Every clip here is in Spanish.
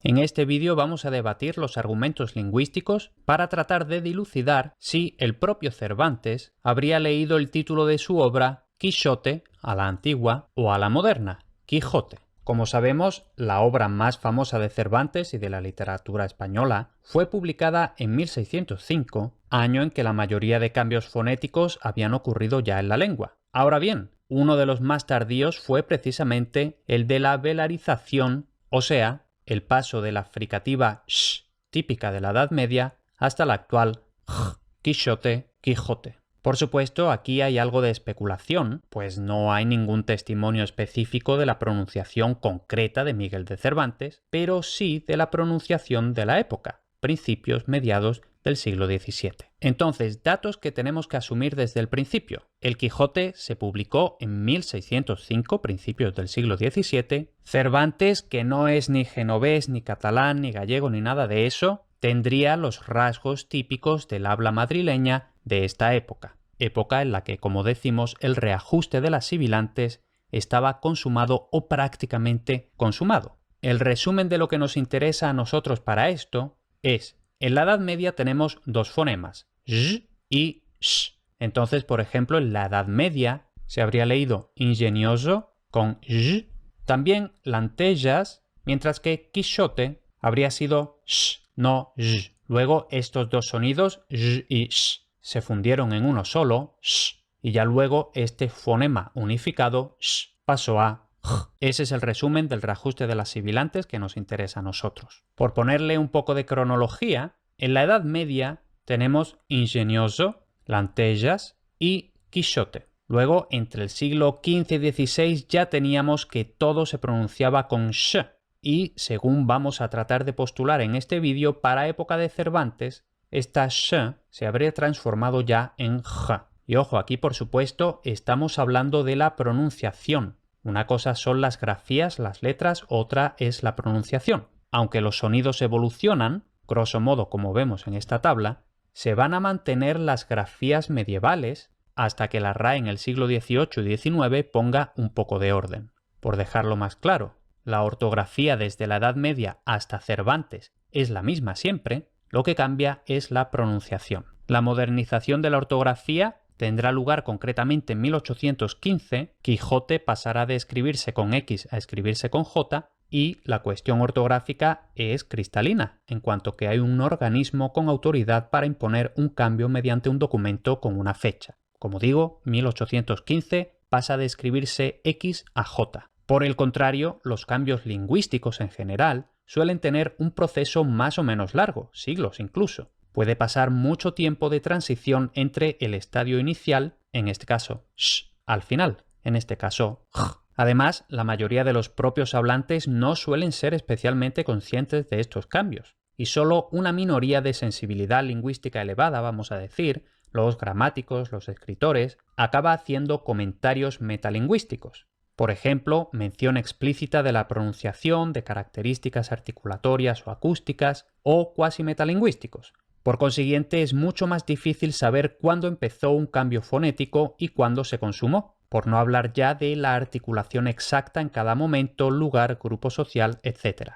En este vídeo vamos a debatir los argumentos lingüísticos para tratar de dilucidar si el propio Cervantes habría leído el título de su obra Quijote a la antigua o a la moderna, Quijote. Como sabemos, la obra más famosa de Cervantes y de la literatura española fue publicada en 1605, año en que la mayoría de cambios fonéticos habían ocurrido ya en la lengua. Ahora bien, uno de los más tardíos fue precisamente el de la velarización, o sea, el paso de la fricativa sh, típica de la Edad Media, hasta la actual j, Quixote, Quijote. Por supuesto, aquí hay algo de especulación, pues no hay ningún testimonio específico de la pronunciación concreta de Miguel de Cervantes, pero sí de la pronunciación de la época, principios mediados del siglo XVII. Entonces, datos que tenemos que asumir desde el principio. El Quijote se publicó en 1605, principios del siglo XVII. Cervantes, que no es ni genovés, ni catalán, ni gallego, ni nada de eso, tendría los rasgos típicos del habla madrileña de esta época en la que, como decimos, el reajuste de las sibilantes estaba consumado o prácticamente consumado. El resumen de lo que nos interesa a nosotros para esto es: en la Edad Media tenemos dos fonemas, j y sh. Entonces, por ejemplo, en la Edad Media se habría leído ingenioso con j, también lantellas, mientras que Quixote habría sido sh, no j. Luego, estos dos sonidos, j y sh, se fundieron en uno solo, sh, y ya luego este fonema unificado, sh, pasó a j. Ese es el resumen del reajuste de las sibilantes que nos interesa a nosotros. Por ponerle un poco de cronología, en la Edad Media tenemos ingenioso, lantellas y Quixote. Luego, entre el siglo XV y XVI ya teníamos que todo se pronunciaba con sh, y según vamos a tratar de postular en este vídeo, para época de Cervantes, esta sh se habría transformado ya en j. Y ojo, aquí por supuesto estamos hablando de la pronunciación. Una cosa son las grafías, las letras, otra es la pronunciación. Aunque los sonidos evolucionan, grosso modo como vemos en esta tabla, se van a mantener las grafías medievales hasta que la RAE en el siglo XVIII y XIX ponga un poco de orden. Por dejarlo más claro, la ortografía desde la Edad Media hasta Cervantes es la misma siempre. Lo que cambia es la pronunciación. La modernización de la ortografía tendrá lugar concretamente en 1815. Quijote pasará de escribirse con X a escribirse con J, y la cuestión ortográfica es cristalina, en cuanto que hay un organismo con autoridad para imponer un cambio mediante un documento con una fecha. Como digo, 1815 pasa de escribirse X a J. Por el contrario, los cambios lingüísticos en general suelen tener un proceso más o menos largo, siglos incluso. Puede pasar mucho tiempo de transición entre el estadio inicial, en este caso sh, al final, en este caso j. Además, la mayoría de los propios hablantes no suelen ser especialmente conscientes de estos cambios, y solo una minoría de sensibilidad lingüística elevada, vamos a decir, los gramáticos, los escritores, acaba haciendo comentarios metalingüísticos. Por ejemplo, mención explícita de la pronunciación, de características articulatorias o acústicas, o cuasi metalingüísticos. Por consiguiente, es mucho más difícil saber cuándo empezó un cambio fonético y cuándo se consumó, por no hablar ya de la articulación exacta en cada momento, lugar, grupo social, etc.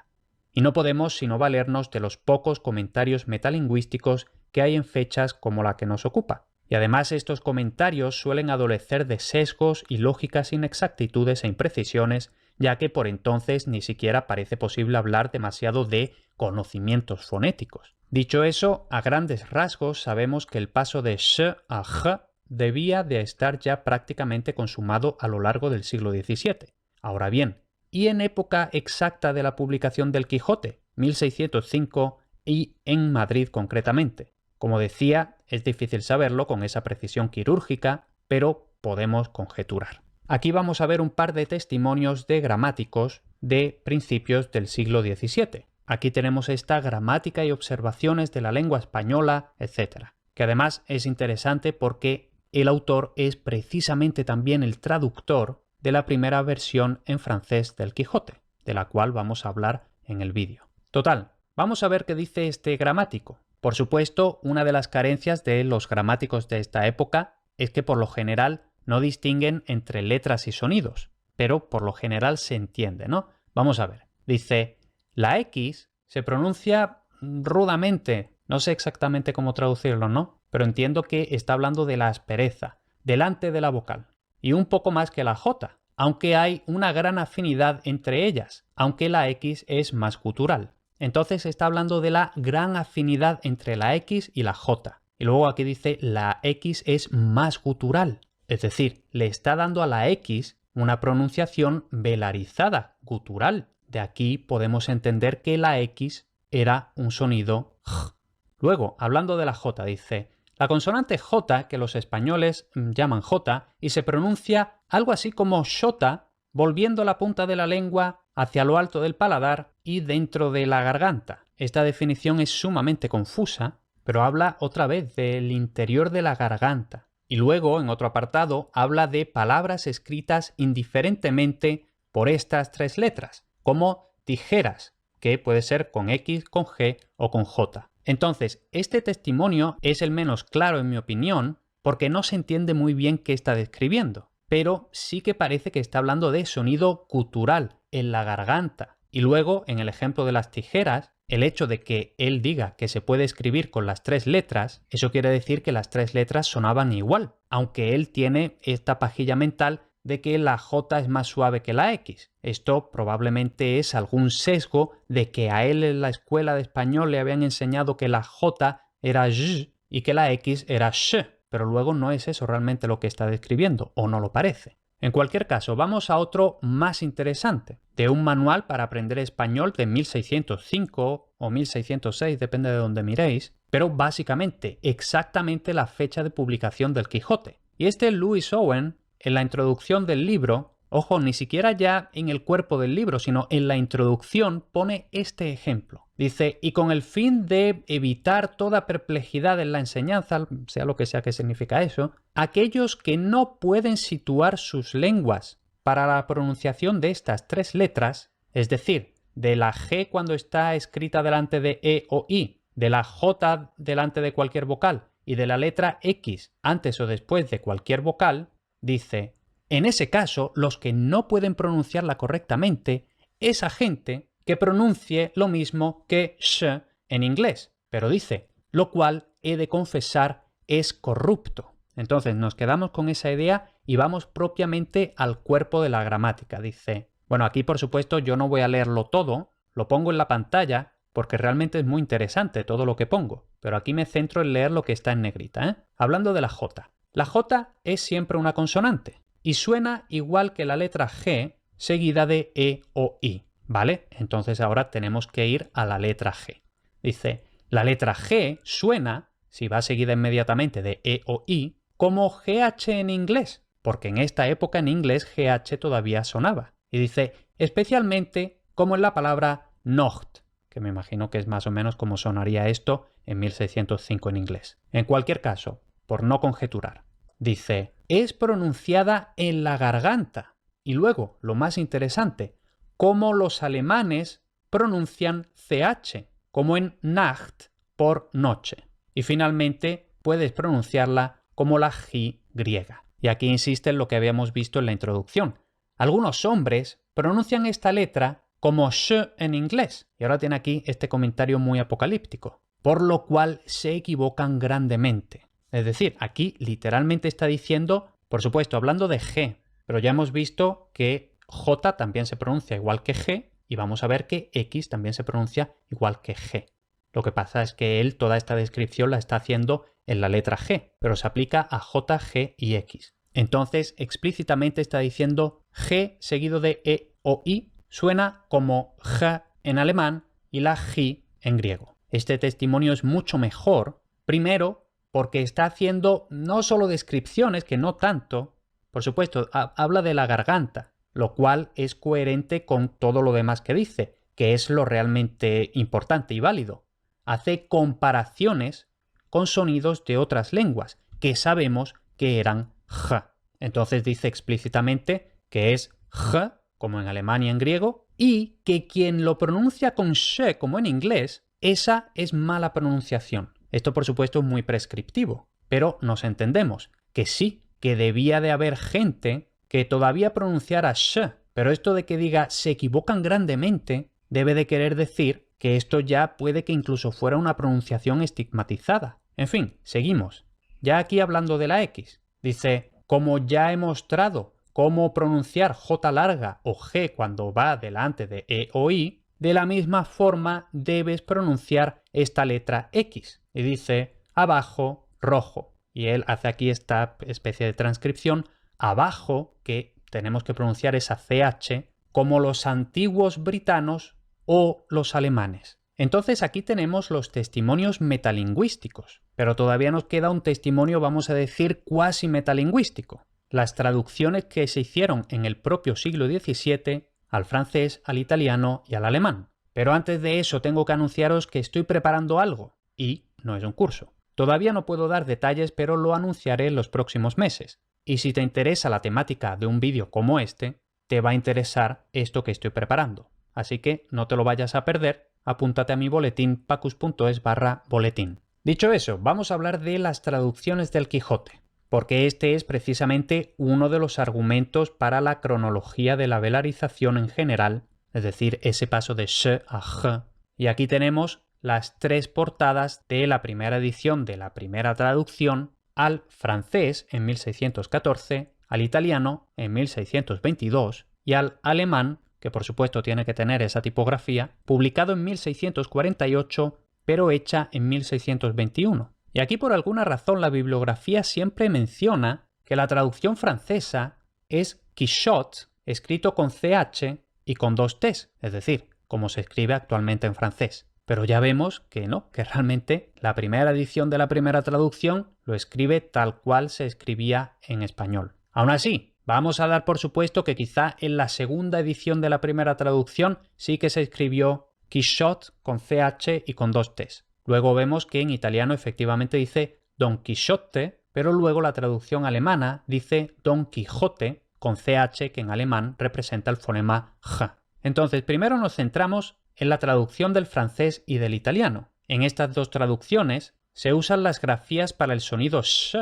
Y no podemos sino valernos de los pocos comentarios metalingüísticos que hay en fechas como la que nos ocupa. Y además estos comentarios suelen adolecer de sesgos y lógicas inexactitudes e imprecisiones, ya que por entonces ni siquiera parece posible hablar demasiado de conocimientos fonéticos. Dicho eso, a grandes rasgos sabemos que el paso de sh a j debía de estar ya prácticamente consumado a lo largo del siglo XVII. Ahora bien, ¿y en época exacta de la publicación del Quijote? 1605 y en Madrid concretamente. Como decía, es difícil saberlo con esa precisión quirúrgica, pero podemos conjeturar. Aquí vamos a ver un par de testimonios de gramáticos de principios del siglo XVII. Aquí tenemos esta gramática y observaciones de la lengua española, etc. Que además es interesante porque el autor es precisamente también el traductor de la primera versión en francés del Quijote, de la cual vamos a hablar en el vídeo. Total, vamos a ver qué dice este gramático. Por supuesto, una de las carencias de los gramáticos de esta época es que por lo general no distinguen entre letras y sonidos, pero por lo general se entiende, ¿no? Vamos a ver. Dice, la X se pronuncia rudamente. No sé exactamente cómo traducirlo, ¿no? Pero entiendo que está hablando de la aspereza, delante de la vocal. Y un poco más que la J, aunque hay una gran afinidad entre ellas, aunque la X es más gutural. Entonces está hablando de la gran afinidad entre la X y la J. Y luego aquí dice la X es más gutural. Es decir, le está dando a la X una pronunciación velarizada, gutural. De aquí podemos entender que la X era un sonido J. Luego, hablando de la J, dice, la consonante J, que los españoles llaman J, y se pronuncia algo así como Xota, volviendo la punta de la lengua hacia lo alto del paladar y dentro de la garganta. Esta definición es sumamente confusa, pero habla otra vez del interior de la garganta. Y luego, en otro apartado, habla de palabras escritas indiferentemente por estas tres letras, como tijeras, que puede ser con X, con G o con J. Entonces, este testimonio es el menos claro en mi opinión, porque no se entiende muy bien qué está describiendo, pero sí que parece que está hablando de sonido gutural en la garganta. Y luego, en el ejemplo de las tijeras, el hecho de que él diga que se puede escribir con las tres letras, eso quiere decir que las tres letras sonaban igual, aunque él tiene esta pajilla mental de que la J es más suave que la X. Esto probablemente es algún sesgo de que a él en la escuela de español le habían enseñado que la J era j y que la X era sh, pero luego no es eso realmente lo que está describiendo, o no lo parece. En cualquier caso, vamos a otro más interesante, de un manual para aprender español de 1605 o 1606, depende de donde miréis, pero básicamente exactamente la fecha de publicación del Quijote. Y este Lewis Owen, en la introducción del libro, ojo, ni siquiera ya en el cuerpo del libro, sino en la introducción pone este ejemplo. Dice, y con el fin de evitar toda perplejidad en la enseñanza, sea lo que sea que significa eso, aquellos que no pueden situar sus lenguas para la pronunciación de estas tres letras, es decir, de la G cuando está escrita delante de E o I, de la J delante de cualquier vocal y de la letra X antes o después de cualquier vocal, dice, en ese caso, los que no pueden pronunciarla correctamente, esa gente que pronuncie lo mismo que sh en inglés, pero dice, lo cual he de confesar es corrupto. Entonces nos quedamos con esa idea y vamos propiamente al cuerpo de la gramática. Dice, bueno, aquí por supuesto yo no voy a leerlo todo, lo pongo en la pantalla porque realmente es muy interesante todo lo que pongo, pero aquí me centro en leer lo que está en negrita, ¿eh? Hablando de la J. La J es siempre una consonante y suena igual que la letra G seguida de E o I, ¿vale? Entonces ahora tenemos que ir a la letra G. Dice, la letra G suena, si va seguida inmediatamente de E o I, como GH en inglés, porque en esta época en inglés GH todavía sonaba. Y dice, especialmente como en la palabra Nocht, que me imagino que es más o menos como sonaría esto en 1605 en inglés. En cualquier caso, por no conjeturar. Dice, es pronunciada en la garganta. Y luego, lo más interesante, cómo los alemanes pronuncian CH, como en Nacht por noche. Y finalmente, puedes pronunciarla como la J griega. Y aquí insiste en lo que habíamos visto en la introducción. Algunos hombres pronuncian esta letra como sh en inglés. Y ahora tiene aquí este comentario muy apocalíptico. Por lo cual se equivocan grandemente. Es decir, aquí literalmente está diciendo, por supuesto, hablando de G, pero ya hemos visto que J también se pronuncia igual que G y vamos a ver que X también se pronuncia igual que G. Lo que pasa es que él toda esta descripción la está haciendo en la letra G, pero se aplica a J, G y X. Entonces, explícitamente está diciendo G seguido de E o I suena como J en alemán y la J en griego. Este testimonio es mucho mejor, primero, porque está haciendo no solo descripciones, que no tanto, por supuesto, habla de la garganta, lo cual es coherente con todo lo demás que dice, que es lo realmente importante y válido. Hace comparaciones con sonidos de otras lenguas, que sabemos que eran J. Entonces dice explícitamente que es J, como en alemán y en griego, y que quien lo pronuncia con sh, como en inglés, esa es mala pronunciación. Esto, por supuesto, es muy prescriptivo, pero nos entendemos que sí, que debía de haber gente que todavía pronunciara sh, pero esto de que diga se equivocan grandemente debe de querer decir que esto ya puede que incluso fuera una pronunciación estigmatizada. En fin, seguimos. Ya aquí hablando de la X. Dice, como ya he mostrado cómo pronunciar J larga o G cuando va delante de E o I, de la misma forma debes pronunciar esta letra X. Y dice, abajo, rojo. Y él hace aquí esta especie de transcripción, abajo, que tenemos que pronunciar esa CH, como los antiguos britanos o los alemanes. Entonces aquí tenemos los testimonios metalingüísticos, pero todavía nos queda un testimonio, vamos a decir, cuasi metalingüístico. Las traducciones que se hicieron en el propio siglo XVII al francés, al italiano y al alemán. Pero antes de eso tengo que anunciaros que estoy preparando algo, y no es un curso. Todavía no puedo dar detalles, pero lo anunciaré en los próximos meses. Y si te interesa la temática de un vídeo como este, te va a interesar esto que estoy preparando. Así que no te lo vayas a perder, apúntate a mi boletín pacus.es/boletín. Dicho eso, vamos a hablar de las traducciones del Quijote, porque este es precisamente uno de los argumentos para la cronología de la velarización en general, es decir, ese paso de sh a j. Y aquí tenemos las tres portadas de la primera edición de la primera traducción al francés en 1614, al italiano en 1622 y al alemán, que por supuesto tiene que tener esa tipografía, publicado en 1648, pero hecha en 1621. Y aquí por alguna razón la bibliografía siempre menciona que la traducción francesa es Quichotte, escrito con CH y con dos T's, es decir, como se escribe actualmente en francés. Pero ya vemos que no, que realmente la primera edición de la primera traducción lo escribe tal cual se escribía en español. Aún así, vamos a dar por supuesto que quizá en la segunda edición de la primera traducción sí que se escribió Quichotte con CH y con dos T's. Luego vemos que en italiano efectivamente dice Don Quijote, pero luego la traducción alemana dice Don Quijote con CH, que en alemán representa el fonema J. Entonces, primero nos centramos en la traducción del francés y del italiano. En estas dos traducciones se usan las grafías para el sonido sh,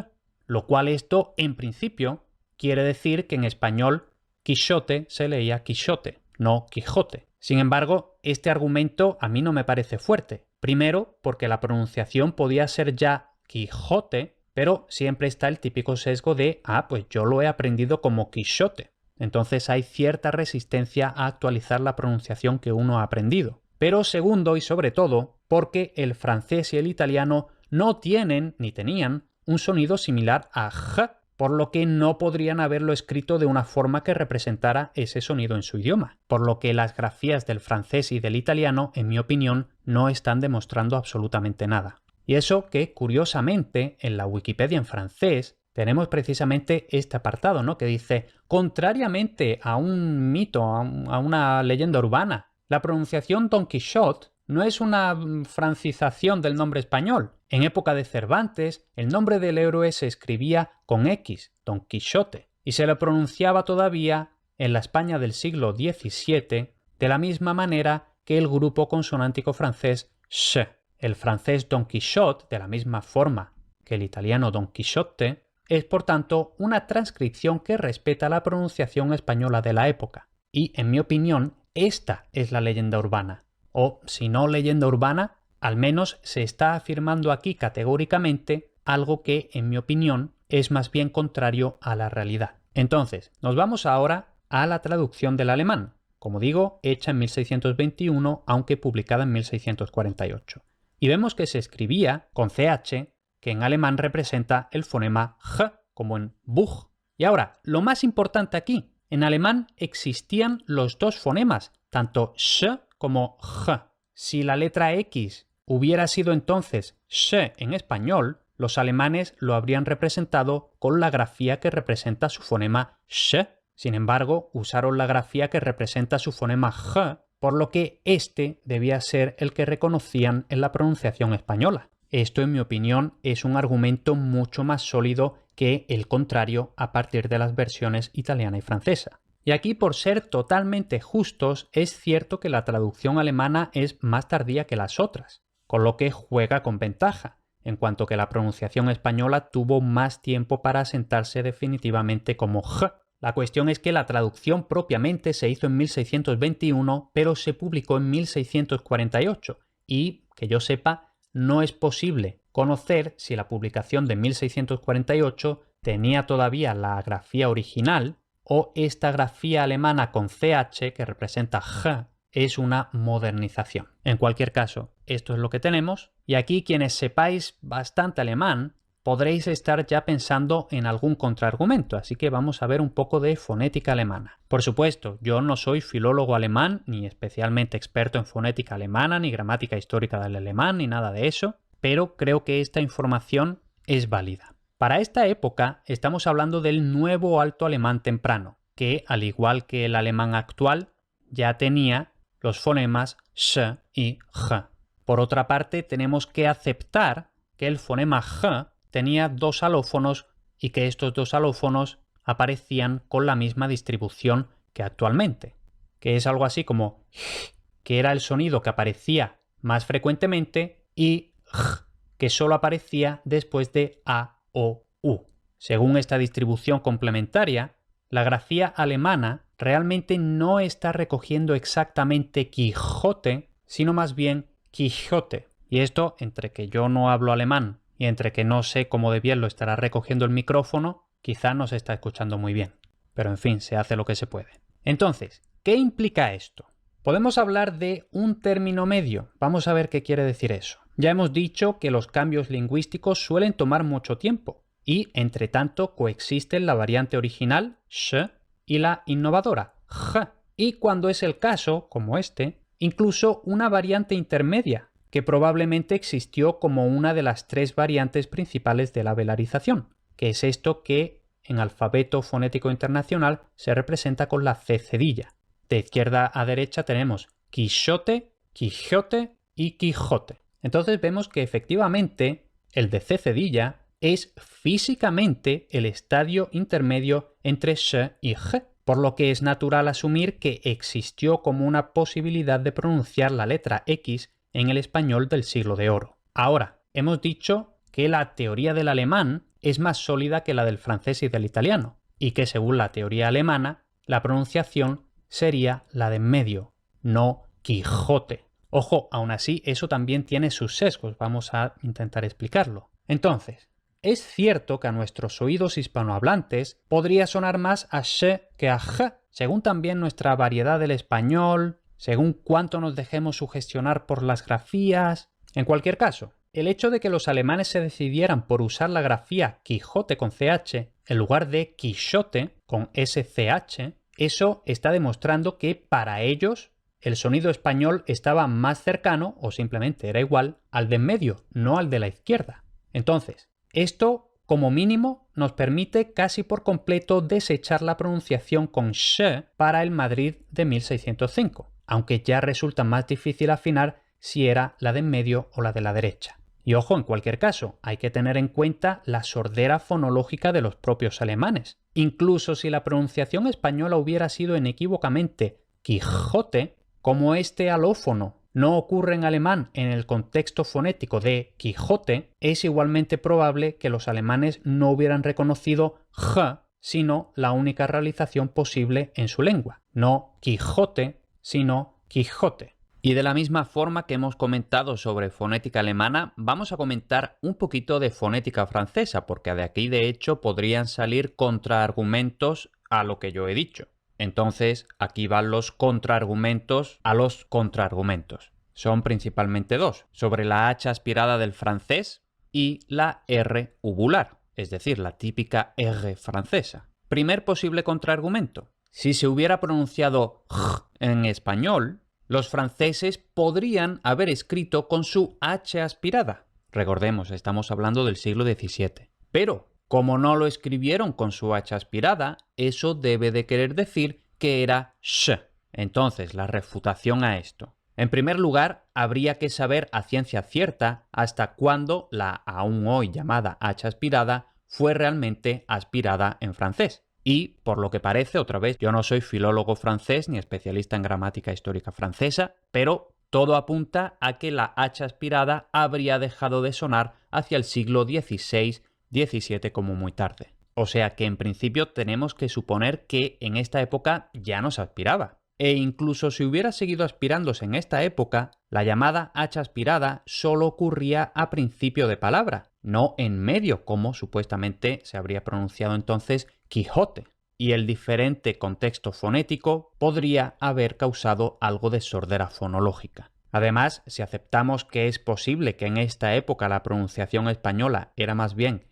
lo cual esto, en principio, quiere decir que en español Quixote se leía Quixote, no Quijote. Sin embargo, este argumento a mí no me parece fuerte. Primero, porque la pronunciación podía ser ya Quijote, pero siempre está el típico sesgo de, pues yo lo he aprendido como Quixote. Entonces hay cierta resistencia a actualizar la pronunciación que uno ha aprendido. Pero segundo y sobre todo, porque el francés y el italiano no tienen ni tenían un sonido similar a j, por lo que no podrían haberlo escrito de una forma que representara ese sonido en su idioma. Por lo que las grafías del francés y del italiano, en mi opinión, no están demostrando absolutamente nada. Y eso que, curiosamente, en la Wikipedia en francés, tenemos precisamente este apartado, ¿no? Que dice, contrariamente a un mito, a una leyenda urbana, la pronunciación Don Quijote no es una francización del nombre español. En época de Cervantes, el nombre del héroe se escribía con X, Don Quijote, y se lo pronunciaba todavía en la España del siglo XVII de la misma manera que el grupo consonántico francés sh. El francés Don Quijote, de la misma forma que el italiano Don Quijote, es por tanto una transcripción que respeta la pronunciación española de la época. Y, en mi opinión, esta es la leyenda urbana. O, si no leyenda urbana, al menos se está afirmando aquí categóricamente algo que, en mi opinión, es más bien contrario a la realidad. Entonces, nos vamos ahora a la traducción del alemán, como digo, hecha en 1621, aunque publicada en 1648. Y vemos que se escribía con CH, que en alemán representa el fonema J, como en Buch. Y ahora, lo más importante aquí, en alemán existían los dos fonemas, tanto sh como j. Si la letra X hubiera sido entonces sh en español, los alemanes lo habrían representado con la grafía que representa su fonema sh. Sin embargo, usaron la grafía que representa su fonema j, por lo que este debía ser el que reconocían en la pronunciación española. Esto, en mi opinión, es un argumento mucho más sólido que el contrario a partir de las versiones italiana y francesa. Y aquí, por ser totalmente justos, es cierto que la traducción alemana es más tardía que las otras, con lo que juega con ventaja, en cuanto que la pronunciación española tuvo más tiempo para asentarse definitivamente como j. La cuestión es que la traducción propiamente se hizo en 1621, pero se publicó en 1648 y, que yo sepa, no es posible conocer si la publicación de 1648 tenía todavía la grafía original o esta grafía alemana con CH, que representa G, es una modernización. En cualquier caso, esto es lo que tenemos, y aquí quienes sepáis bastante alemán podréis estar ya pensando en algún contraargumento, así que vamos a ver un poco de fonética alemana. Por supuesto, yo no soy filólogo alemán, ni especialmente experto en fonética alemana, ni gramática histórica del alemán, ni nada de eso, pero creo que esta información es válida. Para esta época estamos hablando del nuevo alto alemán temprano, que al igual que el alemán actual, ya tenía los fonemas sh y g. Por otra parte, tenemos que aceptar que el fonema g tenía dos alófonos y que estos dos alófonos aparecían con la misma distribución que actualmente, que es algo así como j, que era el sonido que aparecía más frecuentemente, y j, que solo aparecía después de a, o, u. Según esta distribución complementaria, la grafía alemana realmente no está recogiendo exactamente Quijote, sino más bien Quijote. Y esto, entre que yo no hablo alemán y entre que no sé cómo de bien lo estará recogiendo el micrófono, quizá no se está escuchando muy bien. Pero en fin, se hace lo que se puede. Entonces, ¿qué implica esto? Podemos hablar de un término medio. Vamos a ver qué quiere decir eso. Ya hemos dicho que los cambios lingüísticos suelen tomar mucho tiempo y, entre tanto, coexisten la variante original, sh, y la innovadora, j. Y cuando es el caso, como este, incluso una variante intermedia, que probablemente existió como una de las tres variantes principales de la velarización, que es esto que en alfabeto fonético internacional se representa con la C cedilla. De izquierda a derecha tenemos Quixote, Quijote y Quijote. Entonces vemos que efectivamente el de C cedilla es físicamente el estadio intermedio entre sh y g, por lo que es natural asumir que existió como una posibilidad de pronunciar la letra X en el español del siglo de oro. Ahora, hemos dicho que la teoría del alemán es más sólida que la del francés y del italiano, y que según la teoría alemana, la pronunciación sería la de en medio, no Quijote. Ojo, aún así, eso también tiene sus sesgos, vamos a intentar explicarlo. Entonces, es cierto que a nuestros oídos hispanohablantes podría sonar más a sh que a g, según también nuestra variedad del español, según cuánto nos dejemos sugestionar por las grafías. En cualquier caso, el hecho de que los alemanes se decidieran por usar la grafía Quijote con ch en lugar de Quixote con sh, eso está demostrando que para ellos el sonido español estaba más cercano, o simplemente era igual, al de en medio, no al de la izquierda. Entonces, esto, como mínimo, nos permite casi por completo desechar la pronunciación con sh para el Madrid de 1605, aunque ya resulta más difícil afinar si era la de en medio o la de la derecha. Y ojo, en cualquier caso, hay que tener en cuenta la sordera fonológica de los propios alemanes. Incluso si la pronunciación española hubiera sido inequívocamente Quijote, como este alófono no ocurre en alemán en el contexto fonético de Quijote, es igualmente probable que los alemanes no hubieran reconocido G, sino la única realización posible en su lengua. No Quijote, sino Quijote. Y de la misma forma que hemos comentado sobre fonética alemana, vamos a comentar un poquito de fonética francesa, porque de aquí de hecho podrían salir contraargumentos a lo que yo he dicho. Entonces, aquí van los contraargumentos a los contraargumentos. Son principalmente dos, sobre la H aspirada del francés y la R uvular, es decir, la típica R francesa. Primer posible contraargumento. Si se hubiera pronunciado j en español, los franceses podrían haber escrito con su H aspirada. Recordemos, estamos hablando del siglo XVII. Pero, como no lo escribieron con su H aspirada, eso debe de querer decir que era sh. Entonces, la refutación a esto. En primer lugar, habría que saber a ciencia cierta hasta cuándo la aún hoy llamada H aspirada fue realmente aspirada en francés. Y, por lo que parece, otra vez, yo no soy filólogo francés ni especialista en gramática histórica francesa, pero todo apunta a que la H aspirada habría dejado de sonar hacia el siglo XVI-XVII como muy tarde. O sea que en principio tenemos que suponer que en esta época ya no se aspiraba. E incluso si hubiera seguido aspirándose en esta época, la llamada H aspirada solo ocurría a principio de palabra, no en medio, como supuestamente se habría pronunciado entonces Quijote. Y el diferente contexto fonético podría haber causado algo de sordera fonológica. Además, si aceptamos que es posible que en esta época la pronunciación española era más bien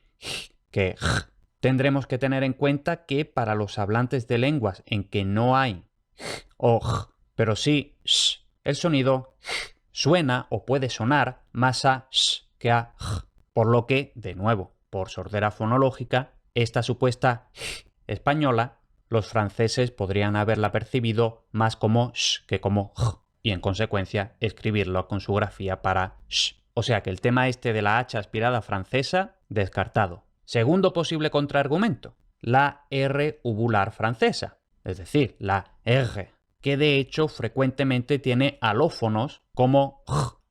que tendremos que tener en cuenta que para los hablantes de lenguas en que no hay o pero sí el sonido suena o puede sonar más a que a por lo que, de nuevo, por sordera fonológica, esta supuesta española, los franceses podrían haberla percibido más como sh que como y en consecuencia escribirlo con su grafía para sh. O sea que el tema este de la H aspirada francesa, descartado. Segundo posible contraargumento, la R uvular francesa, es decir, la R, que de hecho frecuentemente tiene alófonos como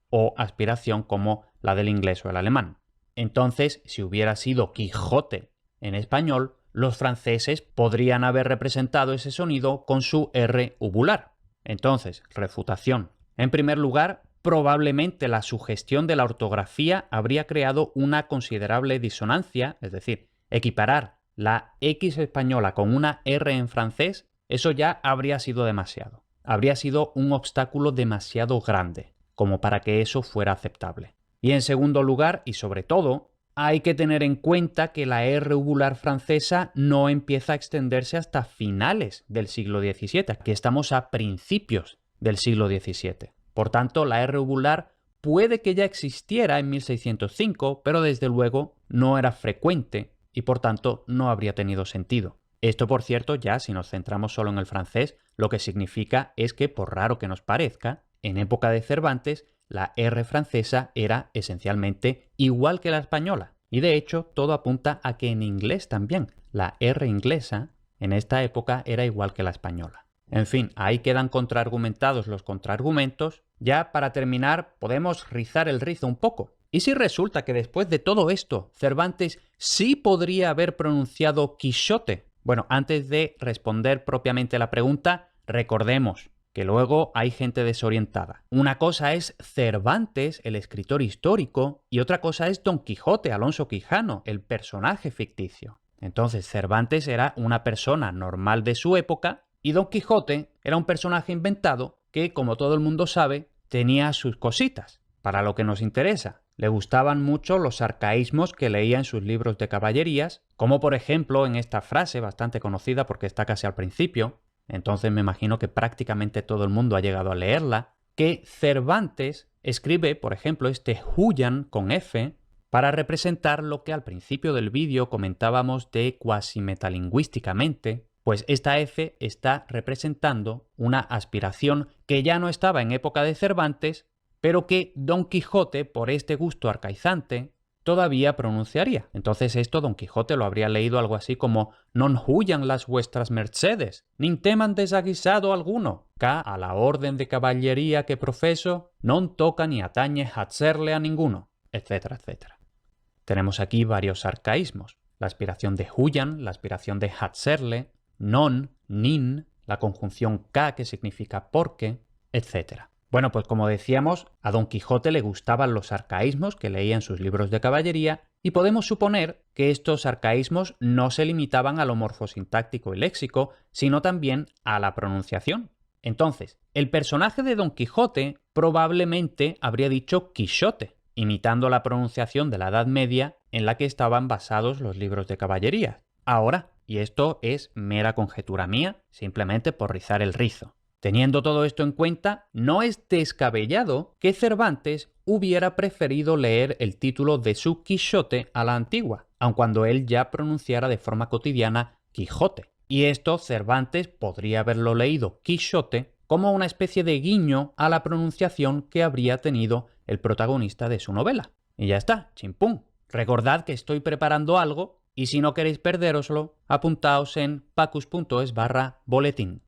o aspiración como la del inglés o el alemán. Entonces, si hubiera sido Quijote en español, los franceses podrían haber representado ese sonido con su R uvular. Entonces, refutación. En primer lugar, probablemente la sugestión de la ortografía habría creado una considerable disonancia, es decir, equiparar la X española con una R en francés, eso ya habría sido demasiado. Habría sido un obstáculo demasiado grande como para que eso fuera aceptable. Y en segundo lugar, y sobre todo, hay que tener en cuenta que la R uvular francesa no empieza a extenderse hasta finales del siglo XVII. Aquí estamos a principios del siglo XVII. Por tanto, la R uvular puede que ya existiera en 1605, pero desde luego no era frecuente y por tanto no habría tenido sentido. Esto, por cierto, ya si nos centramos solo en el francés, lo que significa es que, por raro que nos parezca, en época de Cervantes, la R francesa era esencialmente igual que la española. Y de hecho, todo apunta a que en inglés también, la R inglesa en esta época era igual que la española. En fin, ahí quedan contraargumentados los contraargumentos. Ya para terminar, podemos rizar el rizo un poco. ¿Y si resulta que después de todo esto, Cervantes sí podría haber pronunciado Quixote? Bueno, antes de responder propiamente la pregunta, recordemos que luego hay gente desorientada. Una cosa es Cervantes, el escritor histórico, y otra cosa es Don Quijote, Alonso Quijano, el personaje ficticio. Entonces, Cervantes era una persona normal de su época y Don Quijote era un personaje inventado que, como todo el mundo sabe, tenía sus cositas. Para lo que nos interesa, le gustaban mucho los arcaísmos que leía en sus libros de caballerías, como por ejemplo en esta frase bastante conocida porque está casi al principio, entonces me imagino que prácticamente todo el mundo ha llegado a leerla, que Cervantes escribe, por ejemplo, este huyan con F para representar lo que al principio del vídeo comentábamos de cuasimetalingüísticamente, pues esta F está representando una aspiración que ya no estaba en época de Cervantes, pero que Don Quijote, por este gusto arcaizante, todavía pronunciaría. Entonces esto Don Quijote lo habría leído algo así como «Non huyan las vuestras mercedes, nin teman desaguisado alguno, ca a la orden de caballería que profeso, non toca ni atañe hacerle a ninguno», etcétera, etcétera. Tenemos aquí varios arcaísmos. La aspiración de huyan, la aspiración de hacerle, non, nin, la conjunción ca que significa porque, etcétera. Bueno, pues como decíamos, a Don Quijote le gustaban los arcaísmos que leía en sus libros de caballería y podemos suponer que estos arcaísmos no se limitaban a lo morfosintáctico y léxico, sino también a la pronunciación. Entonces, el personaje de Don Quijote probablemente habría dicho Quixote, imitando la pronunciación de la Edad Media en la que estaban basados los libros de caballería. Ahora, y esto es mera conjetura mía, simplemente por rizar el rizo. Teniendo todo esto en cuenta, no es descabellado que Cervantes hubiera preferido leer el título de su Quixote a la antigua, aun cuando él ya pronunciara de forma cotidiana Quijote. Y esto Cervantes podría haberlo leído Quixote como una especie de guiño a la pronunciación que habría tenido el protagonista de su novela. Y ya está, chimpún. Recordad que estoy preparando algo y si no queréis perdéroslo, apuntaos en pacus.es/boletín.